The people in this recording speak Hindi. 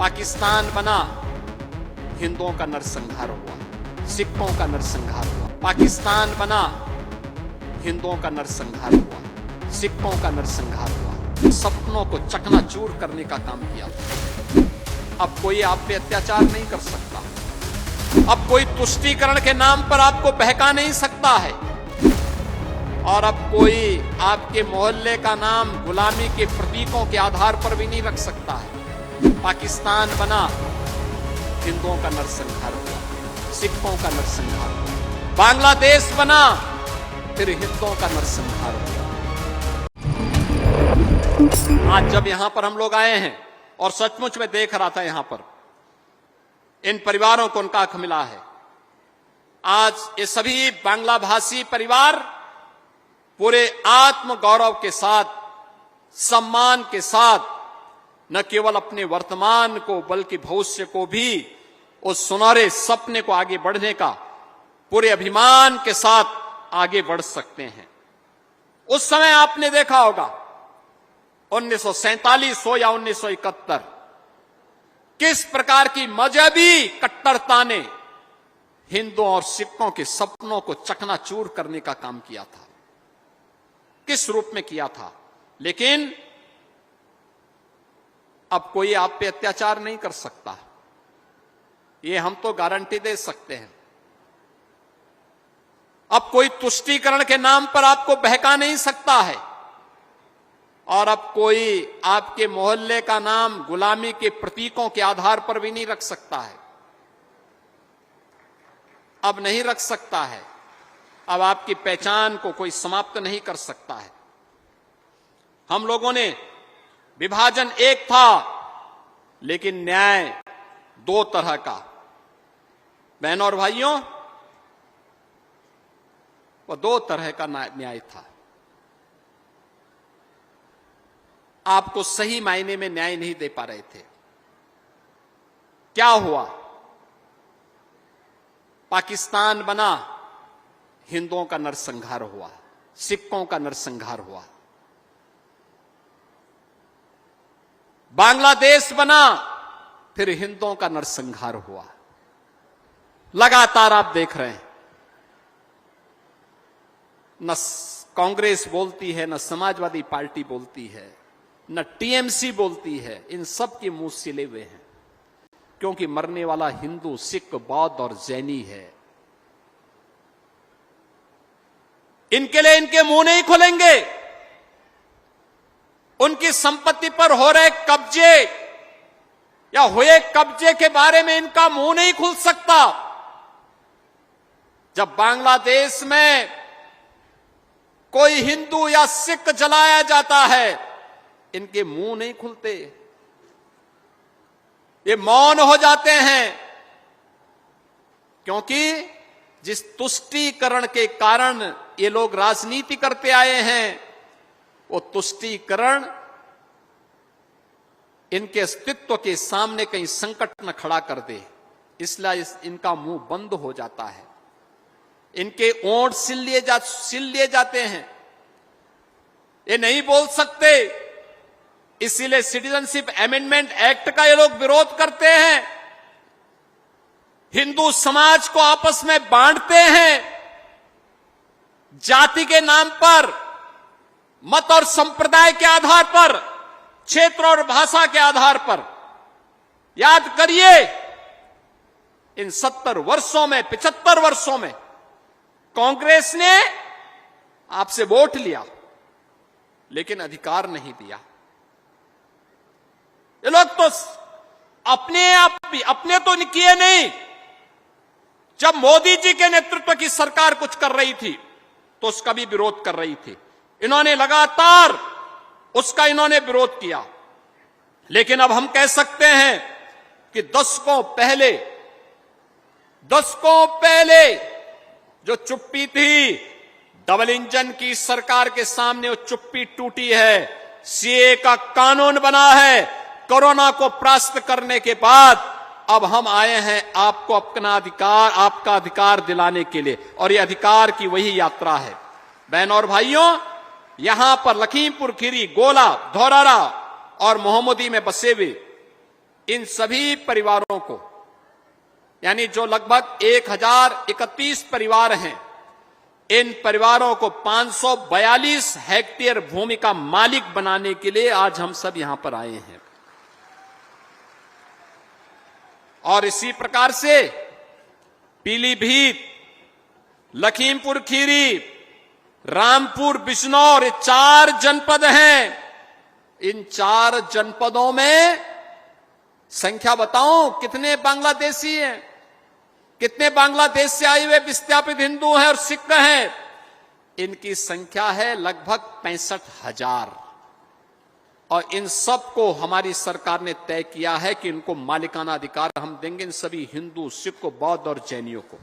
पाकिस्तान बना, हिंदुओं का नरसंहार हुआ, सिखों का नरसंहार हुआ। पाकिस्तान बना, हिंदुओं का नरसंहार हुआ, सिखों का नरसंहार हुआ। सपनों को चकनाचूर करने का काम किया। अब कोई आप पे अत्याचार नहीं कर सकता। अब कोई तुष्टीकरण के नाम पर आपको बहका नहीं सकता है। और अब कोई आपके मोहल्ले का नाम गुलामी के प्रतीकों के आधार पर भी नहीं रख सकता है। पाकिस्तान बना, हिंदुओं का नरसंहार हुआ, सिखों का नरसंहार हुआ। बांग्लादेश बना, फिर हिंदुओं का नरसंहार हुआ। आज जब यहां पर हम लोग आए हैं और सचमुच में देख रहा था यहां पर इन परिवारों को उनका हक मिला है। आज ये सभी बांग्ला भाषी परिवार पूरे आत्म गौरव के साथ, सम्मान के साथ न केवल अपने वर्तमान को बल्कि भविष्य को भी उस सुनहरे सपने को आगे बढ़ने का पूरे अभिमान के साथ आगे बढ़ सकते हैं। उस समय आपने देखा होगा 1947 हो या 1971, किस प्रकार की मजहबी कट्टरता ने हिंदुओं और सिखों के सपनों को चकनाचूर करने का काम किया था, किस रूप में किया था। लेकिन अब कोई आप पे अत्याचार नहीं कर सकता, ये हम तो गारंटी दे सकते हैं। अब कोई तुष्टीकरण के नाम पर आपको बहका नहीं सकता है। और अब कोई आपके मोहल्ले का नाम गुलामी के प्रतीकों के आधार पर भी नहीं रख सकता है। अब नहीं रख सकता है। अब आपकी पहचान को कोई समाप्त नहीं कर सकता है। हम लोगों ने विभाजन एक था, लेकिन न्याय दो तरह का। बहनों और भाइयों, वो दो तरह का न्याय था। आपको सही मायने में न्याय नहीं दे पा रहे थे। क्या हुआ? पाकिस्तान बना, हिंदुओं का नरसंहार हुआ, सिखों का नरसंहार हुआ। बांग्लादेश बना, फिर हिंदुओं का नरसंहार हुआ। लगातार आप देख रहे हैं, न कांग्रेस बोलती है, न समाजवादी पार्टी बोलती है, न टीएमसी बोलती है। इन सब के मुंह सिले हुए हैं, क्योंकि मरने वाला हिंदू, सिख, बौद्ध और जैनी है। इनके लिए इनके मुंह नहीं खुलेंगे। उनकी संपत्ति पर हो रहे कब्जे या हुए कब्जे के बारे में इनका मुंह नहीं खुल सकता। जब बांग्लादेश में कोई हिंदू या सिख जलाया जाता है, इनके मुंह नहीं खुलते, ये मौन हो जाते हैं। क्योंकि जिस तुष्टीकरण के कारण ये लोग राजनीति करते आए हैं, वो तुष्टीकरण इनके अस्तित्व के सामने कहीं संकट न खड़ा कर दे, इसलिए इनका मुंह बंद हो जाता है। इनके ओंठ सिल लिए जाते हैं, ये नहीं बोल सकते। इसीलिए सिटीजनशिप अमेंडमेंट एक्ट का ये लोग विरोध करते हैं। हिंदू समाज को आपस में बांटते हैं, जाति के नाम पर, मत और संप्रदाय के आधार पर, क्षेत्र और भाषा के आधार पर। याद करिए, इन 70 वर्षों में, 75 वर्षों में कांग्रेस ने आपसे वोट लिया, लेकिन अधिकार नहीं दिया। ये लोग तो अपने तो किए नहीं। जब मोदी जी के नेतृत्व की सरकार कुछ कर रही थी, तो उसका भी विरोध कर रही थी। इन्होंने लगातार उसका विरोध किया। लेकिन अब हम कह सकते हैं कि दशकों पहले जो चुप्पी थी, डबल इंजन की सरकार के सामने वो चुप्पी टूटी है। सीए का कानून बना है। कोरोना को परास्त करने के बाद अब हम आए हैं आपको आपका अधिकार दिलाने के लिए, और ये अधिकार की वही यात्रा है। बहनों और भाइयों, यहां पर लखीमपुर खीरी, गोला, धौरारा और मोहम्मदी में बसे हुए इन सभी परिवारों को, यानी जो लगभग 1031 परिवार हैं, इन परिवारों को 542 हेक्टेयर भूमि का मालिक बनाने के लिए आज हम सब यहां पर आए हैं। और इसी प्रकार से पीलीभीत, लखीमपुर खीरी, रामपुर, बिजनौर, ये 4 जनपद हैं। इन 4 जनपदों में संख्या बताऊं कितने बांग्लादेशी हैं, कितने बांग्लादेश से आए हुए विस्थापित हिंदू हैं और सिख हैं। इनकी संख्या है लगभग 65,000। और इन सबको हमारी सरकार ने तय किया है कि इनको मालिकाना अधिकार हम देंगे, इन सभी हिंदू, सिख, बौद्ध और जैनियों को।